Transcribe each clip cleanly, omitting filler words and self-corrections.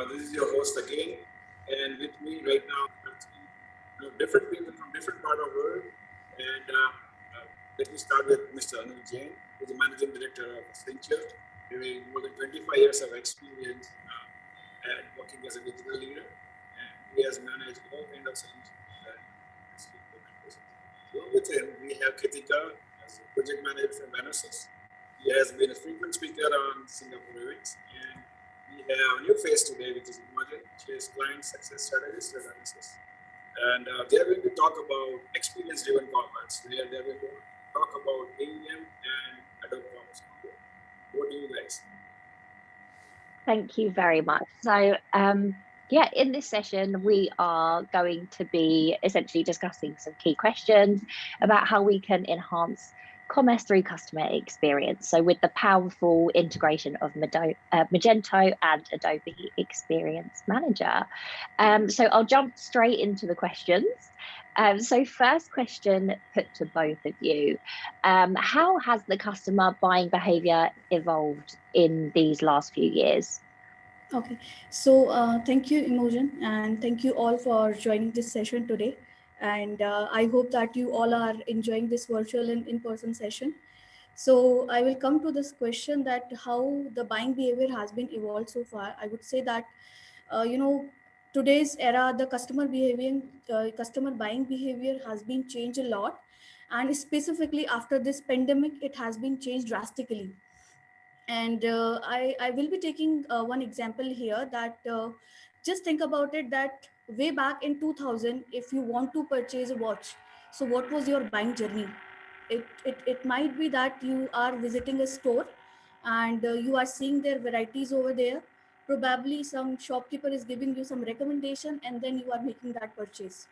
This is your host again, and with me right now are three different people from different part of the world. And let me start with Mr. Anuj Jain, who is the Managing Director of Accenture, having more than 25 years of experience and working as a digital leader. And he has managed all kinds of solutions. Along with him, we have Ketika as a project manager from Ranosys. He has been a frequent speaker on Singapore events, and we have a new face today, which is Imogen. She is client success strategist at Ranosys. And they are going to talk about experience-driven commerce. They are going to talk about AEM and Adobe Commerce. What do you guys? Thank you very much. So, yeah, in this session, we are going to be essentially discussing some key questions about how we can enhance commerce through customer experience. So with the powerful integration of Magento and Adobe Experience Manager. So I'll jump straight into the questions. So first question put to both of you. How has the customer buying behavior evolved in these last few years? Okay, so thank you, Imogen, and thank you all for joining this session today. And I hope that you all are enjoying this virtual and in-person session. So I will come to this question that how the buying behavior has been evolved so far. I would say that, today's era, the customer buying behavior has been changed a lot. And specifically after this pandemic, it has been changed drastically. And I will be taking one example here that just think about it, that way back in 2000, if you want to purchase a watch, so what was your buying journey? It might be that you are visiting a store and you are seeing their varieties over there. Probably some shopkeeper is giving you some recommendation and then you are making that purchase.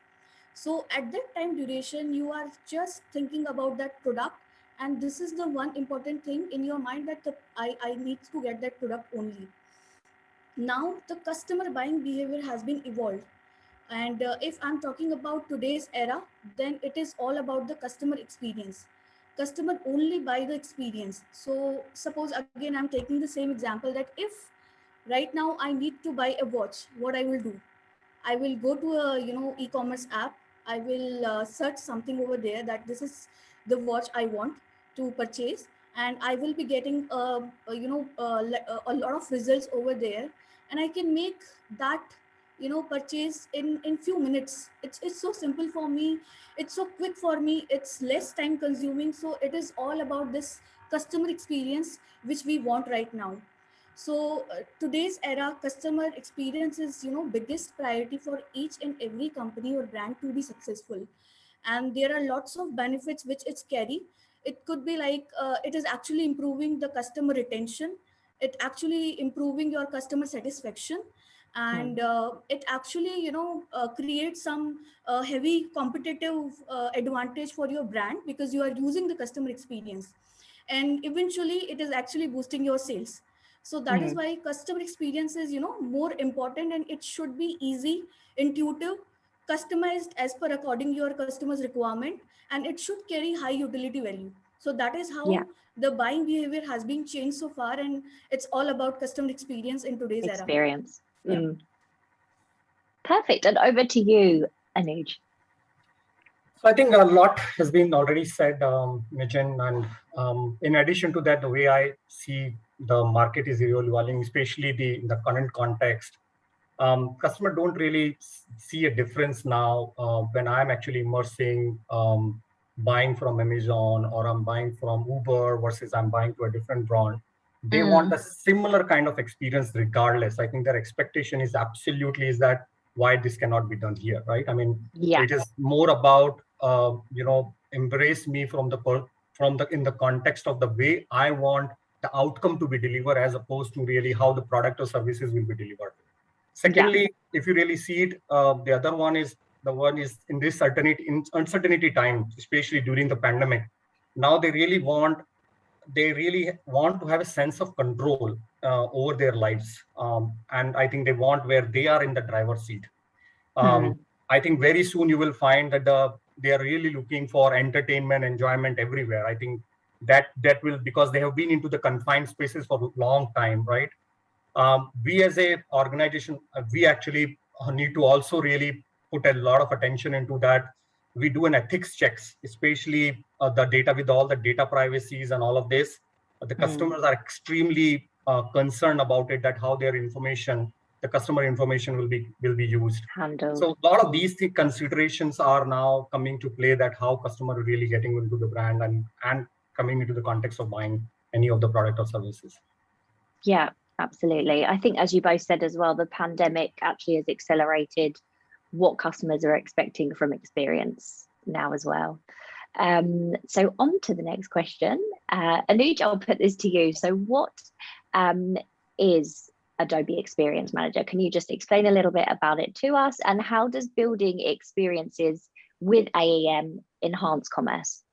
So at that time duration, you are just thinking about that product. And this is the one important thing in your mind, that I need to get that product only. Now the customer buying behavior has been evolved. And if I'm talking about today's era, then it is all about the customer experience. Customer only buy the experience. So suppose again, I'm taking the same example that if right now I need to buy a watch, what I will do? I will go to a e-commerce app. I will search something over there that this is the watch I want to purchase, and I will be getting a lot of results over there, and I can make that purchase in few minutes. It's so simple for me. It's so quick for me. It's less time consuming. So it is all about this customer experience which we want right now. So today's era, customer experience is biggest priority for each and every company or brand to be successful. And there are lots of benefits which it's carry. It could be like it is actually improving the customer retention. It actually improving your customer satisfaction, and it actually creates some heavy competitive advantage for your brand, because you are using the customer experience, and eventually it is actually boosting your sales. So that is why customer experience is more important, and it should be easy, intuitive, customized as per according your customer's requirement, and it should carry high utility value. So that is how the buying behavior has been changed so far, and it's all about customer experience in today's era. Yeah. Perfect. And over to you, Anuj. So I think a lot has been already said, Imogen, and in addition to that, the way I see the market is evolving, especially the current context. Customer don't really see a difference now when I'm actually immersing buying from Amazon, or I'm buying from Uber versus I'm buying to a different brand. They want a similar kind of experience regardless. I think their expectation is absolutely is that why this cannot be done here, right? I mean, it is more about embrace me in the context of the way I want the outcome to be delivered, as opposed to really how the product or services will be delivered. Secondly, if you really see it, the other one is in this uncertainty time, especially during the pandemic. Now they really want to have a sense of control over their lives, and I think they want where they are in the driver's seat. I think very soon you will find that they are really looking for entertainment, enjoyment everywhere. I think that will, because they have been into the confined spaces for a long time, right? We as a organization, we actually need to also really put a lot of attention into that. We do an ethics checks, especially the data with all the data privacies and all of this. The customers are extremely concerned about it, that how their information, the customer information will be used. Handled. So a lot of these considerations are now coming to play, that how customer are really getting into the brand and coming into the context of buying any of the product or services. Yeah, absolutely. I think, as you both said as well, the pandemic actually has accelerated what customers are expecting from experience now as well. So on to the next question. Anuj, I'll put this to you. So what is Adobe Experience Manager? Can you just explain a little bit about it to us, and how does building experiences with AEM enhance commerce?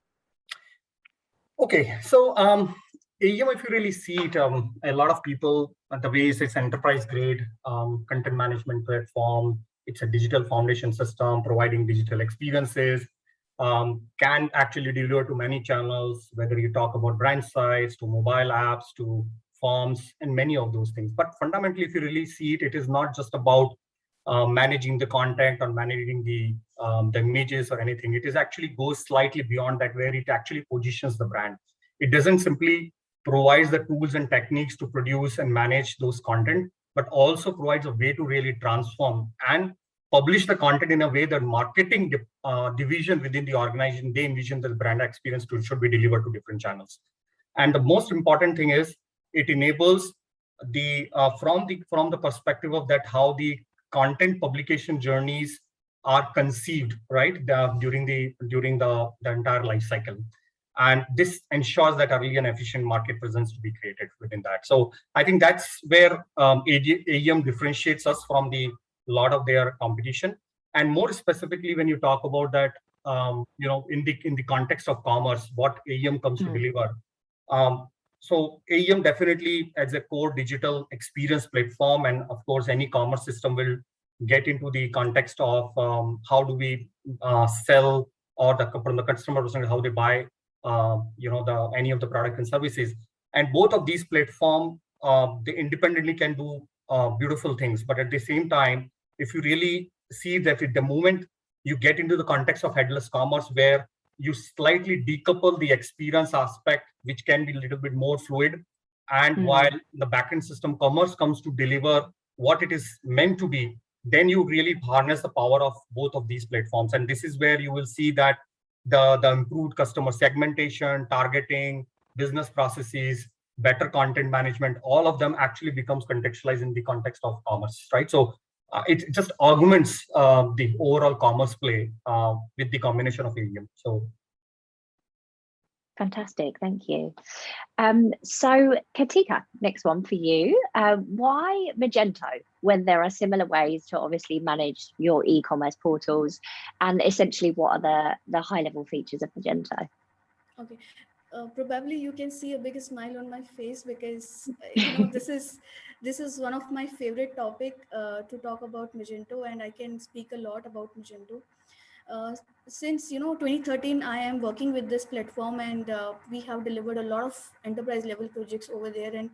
Okay, so AEM, if you really see it, a lot of people, the way it's enterprise grade content management platform, it's a digital foundation system providing digital experiences, can actually deliver to many channels, whether you talk about brand sites, to mobile apps, to forms, and many of those things. But fundamentally, if you really see it, it is not just about managing the content or managing the images or anything. It is actually goes slightly beyond that, where it actually positions the brand. It doesn't simply provide the tools and techniques to produce and manage those content, but also provides a way to really transform and publish the content in a way that marketing division within the organization, they envision the brand experience should be delivered to different channels. And the most important thing is it enables the from the perspective of that, how the content publication journeys are conceived, right, during the entire life cycle. And this ensures that early and efficient market presence to be created within that. So I think that's where AEM differentiates us from the lot of their competition. And more specifically, when you talk about that, in the context of commerce, what AEM comes to deliver. So AEM definitely as a core digital experience platform, and of course, any commerce system will get into the context of how do we sell, or from the customer perspective, how they buy, any of the product and services. And both of these platforms, they independently can do beautiful things. But at the same time, if you really see that at the moment you get into the context of headless commerce, where you slightly decouple the experience aspect, which can be a little bit more fluid. And while the backend system commerce comes to deliver what it is meant to be, then you really harness the power of both of these platforms. And this is where you will see that the improved customer segmentation, targeting, business processes, better content management, all of them actually becomes contextualized in the context of commerce, right? So it just augments the overall commerce play with the combination of AEM. So fantastic, thank you. So Ketika, next one for you. Why Magento, when there are similar ways to obviously manage your e-commerce portals, and essentially what are the high-level features of Magento? Okay. Probably you can see a big smile on my face, because this is one of my favorite topic to talk about Magento, and I can speak a lot about Magento. Since 2013, I am working with this platform, and we have delivered a lot of enterprise level projects over there, and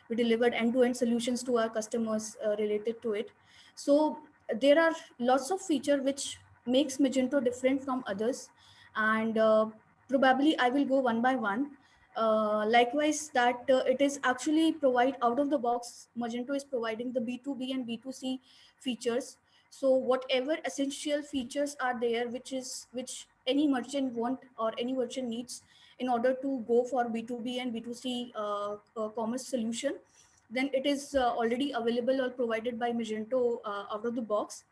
we delivered end-to-end solutions to our customers related to it. So there are lots of features which makes Magento different from others, and probably I will go one by one. Likewise, that it is actually provide out of the box. Magento is providing the B2B and B2C features. So whatever essential features are there, which any merchant want or any merchant needs in order to go for B2B and B2C commerce solution, then it is already available or provided by Magento out of the box,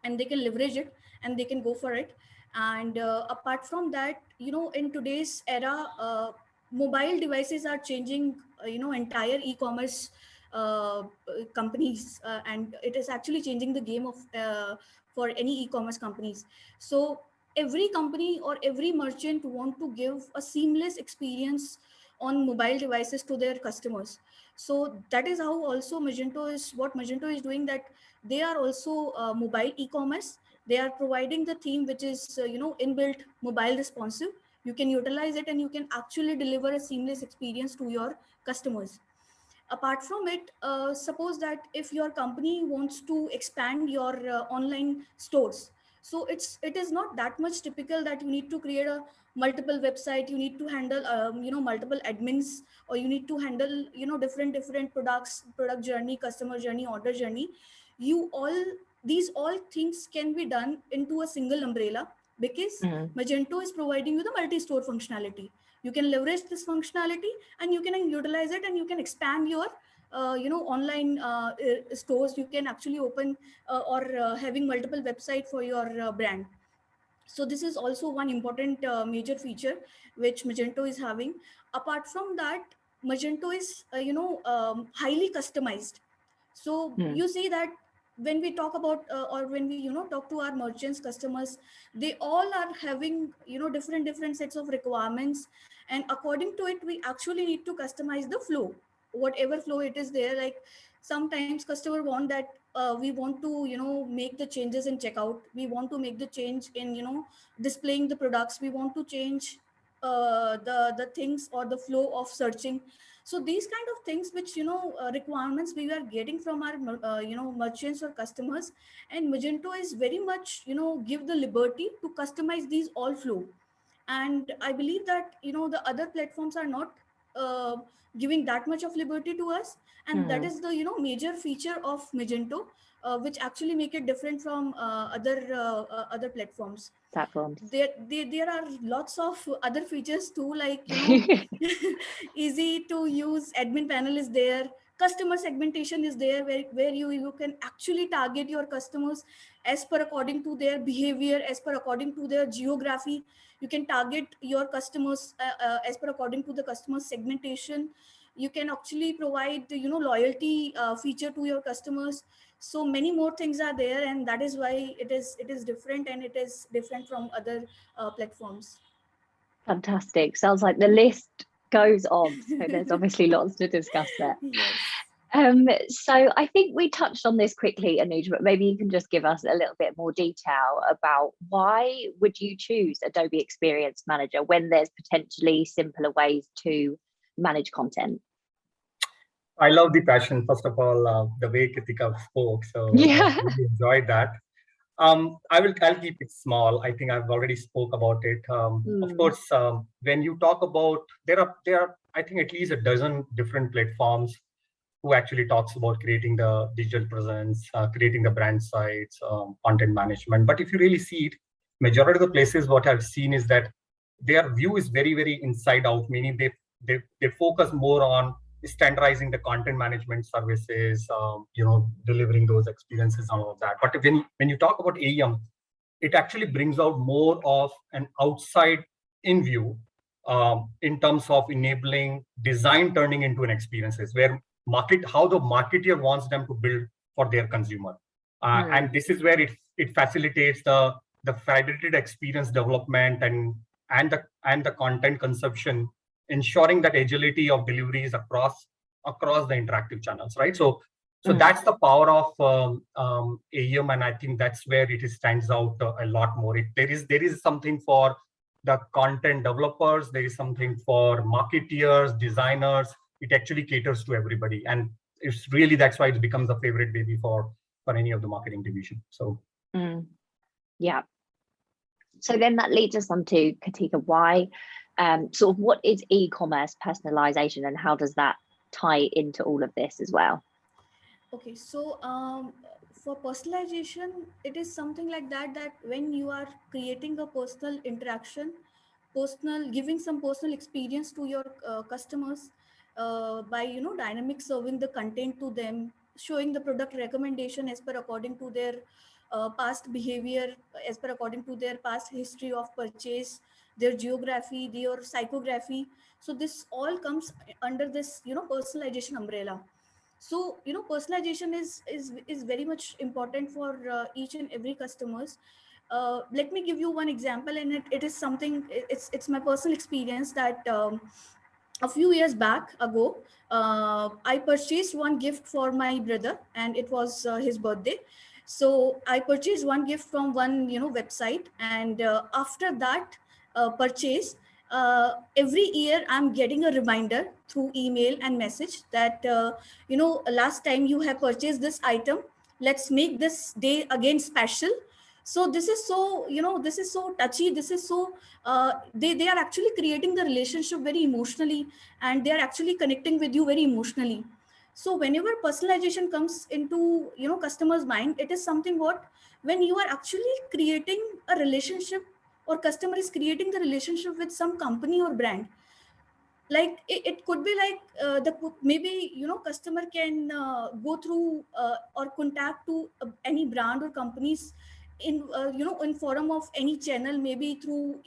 and they can leverage it and they can go for it. And apart from that, in today's era, mobile devices are changing entire e-commerce companies, and it is actually changing the game of for any e-commerce companies. So every company or every merchant want to give a seamless experience on mobile devices to their customers. So that is how also Magento is doing, that they are also mobile e-commerce. They are providing the theme which is inbuilt mobile responsive. You can utilize it and you can actually deliver a seamless experience to your customers. Apart from it, suppose that if your company wants to expand your online stores, so it is not that much typical that you need to create a multiple website, you need to handle multiple admins, or you need to handle different products, product journey, customer journey, order journey. You all These all things can be done into a single umbrella, because Magento is providing you the multi-store functionality. You can leverage this functionality and you can utilize it, and you can expand your online stores. You can actually open or having multiple website for your brand. So this is also one important major feature which Magento is having. Apart from that, Magento is highly customized. So you see that when we talk about or when we talk to our merchants, customers, they all are having different sets of requirements, and according to it we actually need to customize the flow, whatever flow it is there. Like sometimes customer want that we want to make the changes in checkout, we want to make the change in displaying the products, we want to change the things or the flow of searching. So these kind of things which requirements we are getting from our merchants or customers, and Magento is very much give the liberty to customize these all flow. And I believe that the other platforms are not uh, giving that much of liberty to us, and that is the major feature of Magento, which actually make it different from other platforms. There are lots of other features too, like easy to use admin panel is there, customer segmentation is there, where you can actually target your customers as per according to their behavior, as per according to their geography. You can target your customers as per according to the customer segmentation. You can actually provide loyalty feature to your customers. So many more things are there, and that is why it is different, and it is different from other platforms. Fantastic. Sounds like the list goes on. So there's obviously lots to discuss there. Yes. So I think we touched on this quickly, Anuj, but maybe you can just give us a little bit more detail about why would you choose Adobe Experience Manager when there's potentially simpler ways to manage content? I love the passion, first of all, the way Ketika spoke. So yeah. I really enjoyed that. I'll keep it small. I think I've already spoke about it. Of course, when you talk about, there are I think at least a dozen different platforms who actually talks about creating the digital presence, creating the brand sites, content management. But if you really see it, majority of the places what I've seen is that their view is very, very inside out, meaning they focus more on standardizing the content management services, delivering those experiences and all of that. But when you talk about AEM, it actually brings out more of an outside in view in terms of enabling design turning into an experiences where how the marketer wants them to build for their consumer. And this is where it facilitates the federated experience development and the content consumption, ensuring that agility of deliveries across the interactive channels, right? So that's the power of AEM, and I think that's where it stands out a lot more. There is something for the content developers, there is something for marketeers, designers. It actually caters to everybody, and it's really, that's why it becomes a favorite baby for any of the marketing division. So yeah. So then that leads us on to Ketika. Why sort of what is e-commerce personalization, and how does that tie into all of this as well? Okay, so for personalization, it is something like that when you are creating a personal interaction, giving some personal experience to your customers by dynamic serving the content to them, showing the product recommendation as per according to their past behavior, as per according to their past history of purchase, their geography, their psychography. So this all comes under this personalization umbrella. So personalization is very much important for each and every customers. Let me give you one example, and it is something, it's my personal experience that a few years back ago, I purchased one gift for my brother, and it was his birthday. So I purchased one gift from one website, and after that purchase, every year I'm getting a reminder through email and message that, last time you have purchased this item, let's make this day again special. So this is so, this is so touchy. This is so, they are actually creating the relationship very emotionally, and they are actually connecting with you very emotionally. So whenever personalization comes into, customer's mind, it is something what, when you are actually creating a relationship, or customer is creating the relationship with some company or brand, like it could be like, maybe, customer can go through or contact to any brand or companies in, in form of any channel, maybe through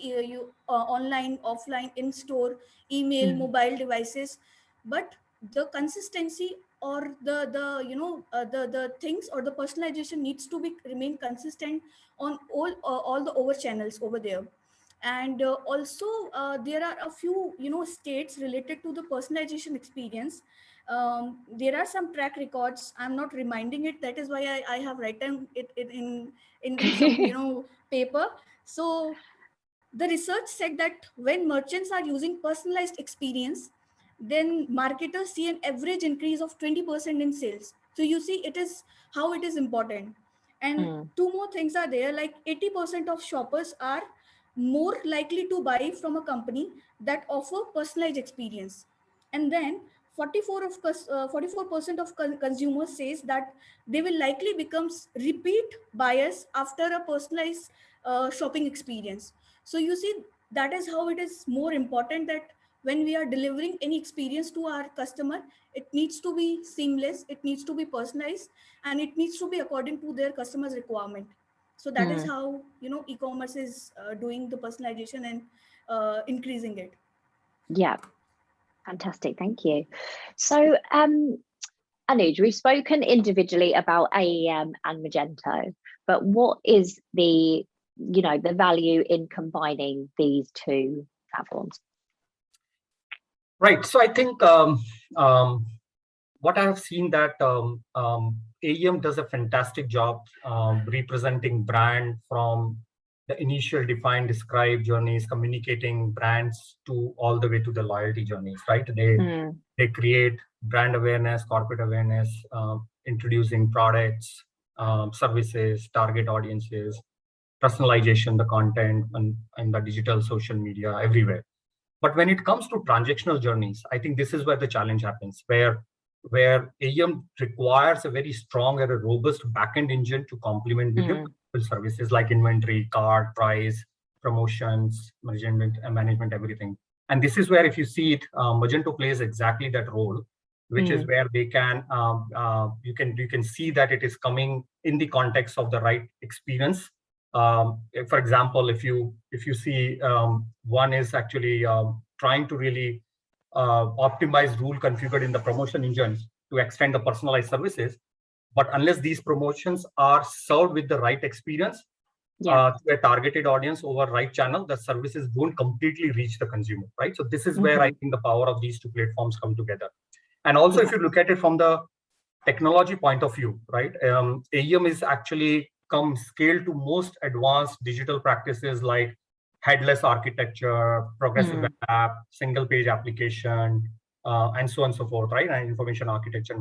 online, offline, in store, email, mobile devices. But the consistency, or the things, or the personalization needs to be remain consistent on all the over channels over there. And also there are a few, states related to the personalization experience. There are some track records. I'm not reminding it, that is why I have written it in some, paper. So the research said that when merchants are using personalized experience, then marketers see an average increase of 20% in sales. So you see, it is how it is important. And two more things are there, like 80% of shoppers are more likely to buy from a company that offer personalized experience. And then 44% of consumers says that they will likely becomes repeat buyers after a personalized shopping experience. So you see, that is how it is more important, that when we are delivering any experience to our customer, it needs to be seamless, it needs to be personalized, and it needs to be according to their customer's requirement. So that is how, e-commerce is doing the personalization and increasing it. Yeah, fantastic. Thank you. So, Anuj, we've spoken individually about AEM and Magento, but what is the value in combining these two platforms? Right. So I think what I have seen that AEM does a fantastic job representing brand from the initial define, describe journeys, communicating brands to all the way to the loyalty journeys, right? They create brand awareness, corporate awareness, introducing products, services, target audiences, personalization, the content, and the digital social media everywhere. But when it comes to transactional journeys, I think this is where the challenge happens, where AEM requires a very strong and a robust backend engine to complement with the services like inventory, cart, price, promotions, management, everything. And this is where, if you see it, Magento plays exactly that role, which is where they can you can see that it is coming in the context of the right experience. For example, if you see, one is actually trying to really optimize rule configured in the promotion engines to extend the personalized services. But unless these promotions are served with the right experience to a targeted audience over right channel, the services won't completely reach the consumer, right? So this is where I think the power of these two platforms come together. And also, if you look at it from the technology point of view, right, AEM is actually come scale to most advanced digital practices like headless architecture, progressive app, single page application, and so on and so forth, right? And information architecture.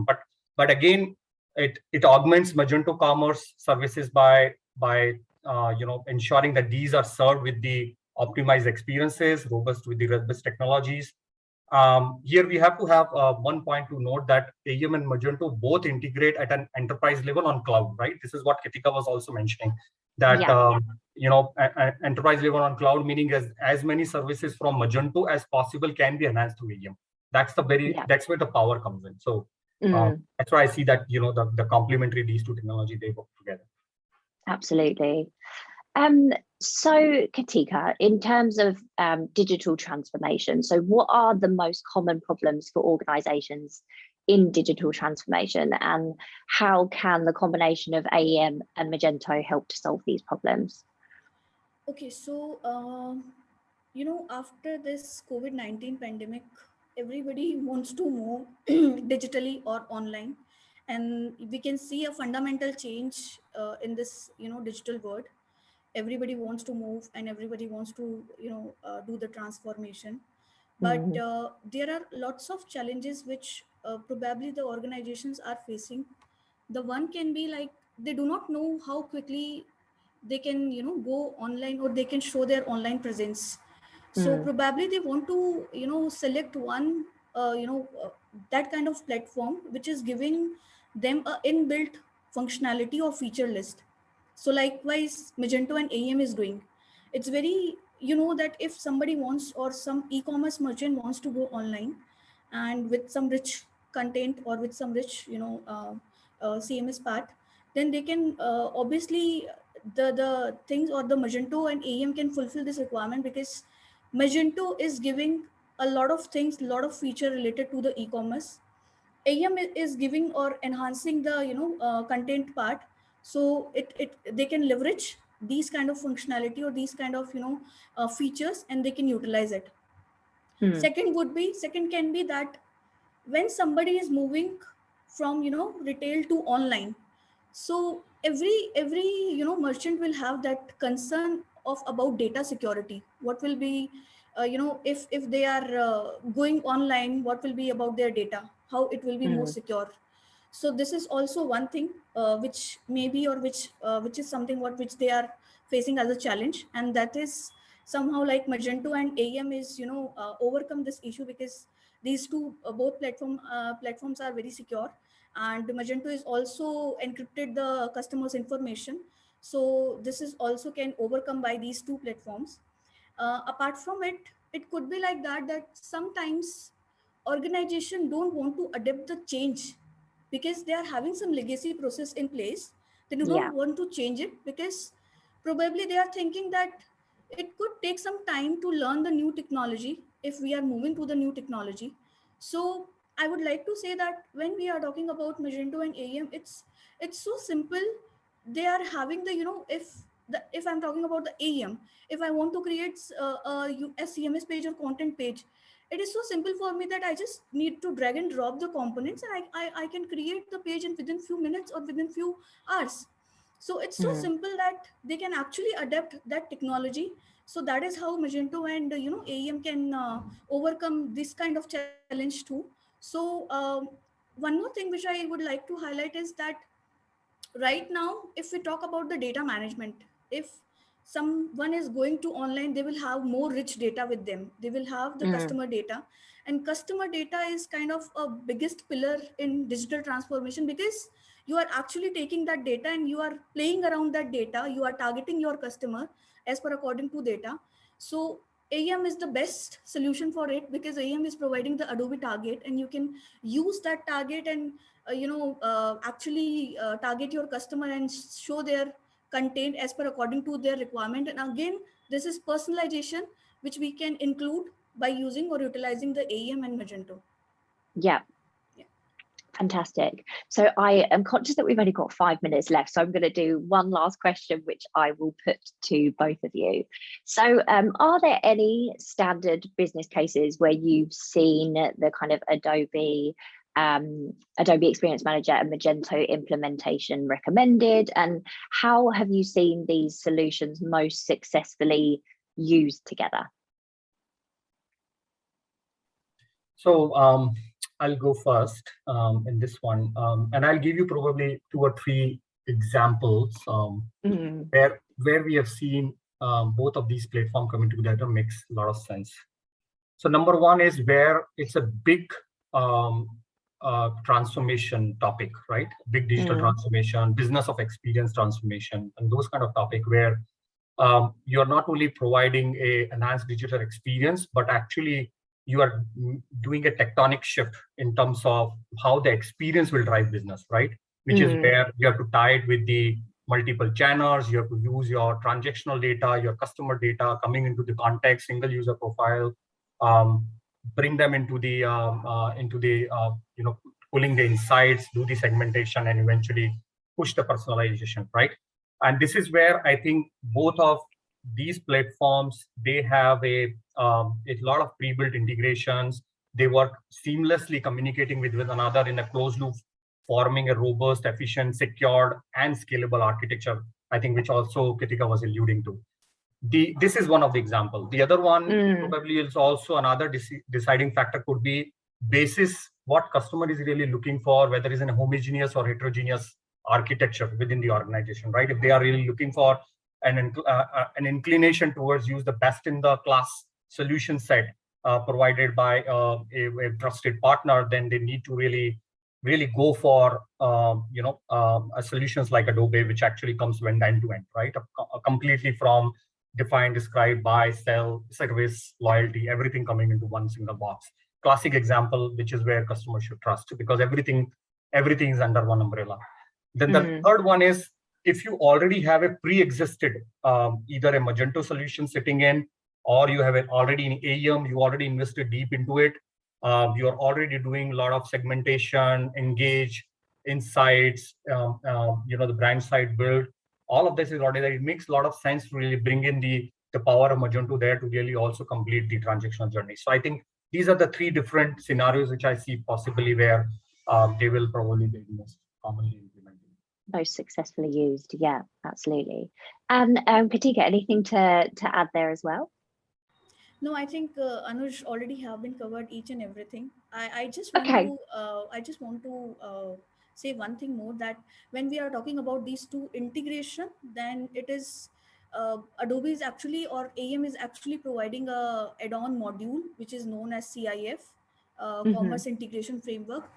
But again, it augments Magento Commerce services by ensuring that these are served with the optimized experiences, robust with the robust technologies. Here we have to have one point to note that AEM and Magento both integrate at an enterprise level on cloud, right? This is what Ketika was also mentioning, that enterprise level on cloud, meaning as many services from Magento as possible can be enhanced to AEM. That's that's where the power comes in. So that's why I see that the complementary these two technology, they work together. Absolutely. So Ketika, in terms of digital transformation, so what are the most common problems for organizations in digital transformation, and how can the combination of AEM and Magento help to solve these problems? Okay, so after this COVID-19 pandemic, everybody wants to move digitally or online, and we can see a fundamental change in this digital world. everybody wants to move and everybody wants to do the transformation, but there are lots of challenges which probably the organizations are facing. The one can be like they do not know how quickly they can go online or they can show their online presence. So probably they want to select one that kind of platform which is giving them a inbuilt functionality or feature list. So likewise Magento and AEM is doing. It's very that if somebody wants or some e-commerce merchant wants to go online and with some rich content or with some rich CMS part, then they can obviously the things or the Magento and AEM can fulfill this requirement, because Magento is giving a lot of things, a lot of feature related to the e-commerce. AEM is giving or enhancing the content part, so it they can leverage these kind of functionality or these kind of features, and they can utilize it. Second can be that when somebody is moving from retail to online, so every merchant will have that concern of about data security. What will be if they are going online, what will be about their data, how it will be more secure. So this is also one thing which maybe or which is something which they are facing as a challenge, and that is somehow like Magento and AEM is overcome this issue, because these two both platforms are very secure, and Magento is also encrypted the customer's information. So this is also can overcome by these two platforms. Apart from it, it could be like that sometimes organization don't want to adapt the change because they are having some legacy process in place. They don't want to change it because probably they are thinking that it could take some time to learn the new technology if we are moving to the new technology. So I would like to say that when we are talking about Magento and AEM, it's so simple. They are having the if I'm talking about the AEM, if I want to create a CMS page or content page, it is so simple for me that I just need to drag and drop the components, and I can create the page in within few minutes or within few hours. So it's so simple that they can actually adapt that technology. So that is how Magento and AEM can overcome this kind of challenge too. So one more thing which I would like to highlight is that right now, if we talk about the data management, if someone is going to online, they will have more rich data with them. They will have the customer data, and customer data is kind of a biggest pillar in digital transformation, because you are actually taking that data and you are playing around that data. You are targeting your customer as per according to data. So AEM is the best solution for it, because AEM is providing the Adobe target, and you can use that target and actually target your customer and show their content as per according to their requirement. And again, this is personalization which we can include by using or utilizing the AEM and Magento. Yeah. Fantastic. So I am conscious that we've only got 5 minutes left, so I'm going to do one last question, which I will put to both of you. So are there any standard business cases where you've seen the kind of Adobe Experience Manager and Magento implementation recommended, and how have you seen these solutions most successfully used together? So I'll go first in this one, and I'll give you probably 2 or 3 examples where we have seen both of these platforms coming together makes a lot of sense. So number one is where it's a big transformation topic, right? Big digital transformation, business of experience transformation, and those kind of topic where you're not only providing a enhanced digital experience, but actually you are doing a tectonic shift in terms of how the experience will drive business, right? Which is where you have to tie it with the multiple channels. You have to use your transactional data, your customer data coming into the context, single user profile, bring them into the pulling the insights, do the segmentation, and eventually push the personalization, right? And this is where I think both of these platforms, they have a lot of pre-built integrations. They work seamlessly communicating with one another in a closed loop, forming a robust, efficient, secured, and scalable architecture I think, which also Ketika was alluding to. This is one of the examples. The other one probably is also another deciding factor could be basis what customer is really looking for, whether it's in a homogeneous or heterogeneous architecture within the organization, right? If they are really looking for an inclination towards use the best in the class solution set provided by a trusted partner, then they need to really go for solutions like Adobe, which actually comes end to end, right? Completely from define, describe, buy, sell, service, loyalty, everything coming into one single box. Classic example, which is where customers should trust, because everything is under one umbrella. Then the third one is, if you already have a pre-existed either a Magento solution sitting in, or you have it already in AEM, you already invested deep into it. You're already doing a lot of segmentation, engage, insights, the brand side build. All of this is already there. It makes a lot of sense to really bring in the power of Magento there to really also complete the transactional journey. So I think these are the three different scenarios which I see possibly where they will probably be most commonly implemented. Most successfully used, yeah, absolutely. And Ketika, anything to add there as well? No, I think Anuj already have been covered each and everything. I just want to say one thing more, that when we are talking about these two integration, then it is Adobe is actually, or AEM is actually providing a add-on module which is known as CIF, Commerce Integration Framework,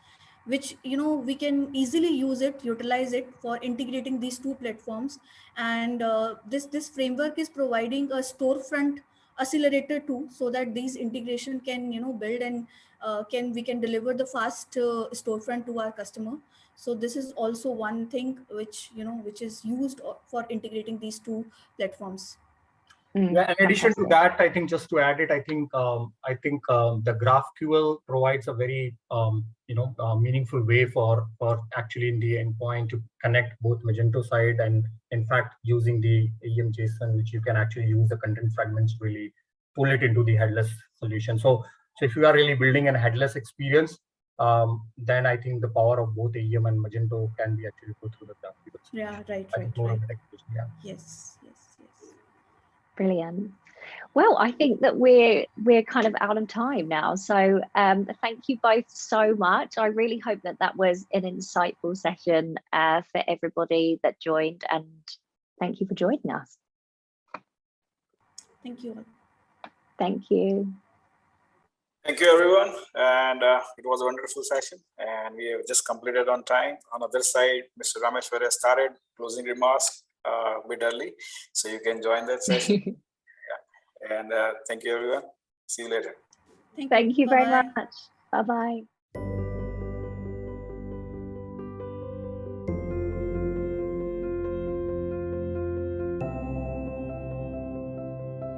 which we can easily utilize it for integrating these two platforms. And this framework is providing a storefront accelerator too, so that these integration can build and we can deliver the fast storefront to our customer. So this is also one thing which is used for integrating these two platforms. Yeah, in addition to that, I think just to add it, I think the GraphQL provides a very meaningful way for actually in the endpoint to connect both Magento side and in fact using the AEM JSON, which you can actually use the content fragments to really pull it into the headless solution. So if you are really building a headless experience, then I think the power of both AEM and Magento can be actually put through the GraphQL. Yeah, right. Yeah. Yes. Brilliant. Well, I think that we're kind of out of time now. So thank you both so much. I really hope that was an insightful session for everybody that joined, and thank you for joining us. Thank you. Thank you. Thank you, everyone. And it was a wonderful session, and we have just completed on time. On the other side, Mr. Maheswari has started closing remarks a bit early, so you can join that session. Yeah. And thank you, everyone. See you later. Thank you very much. Bye-bye.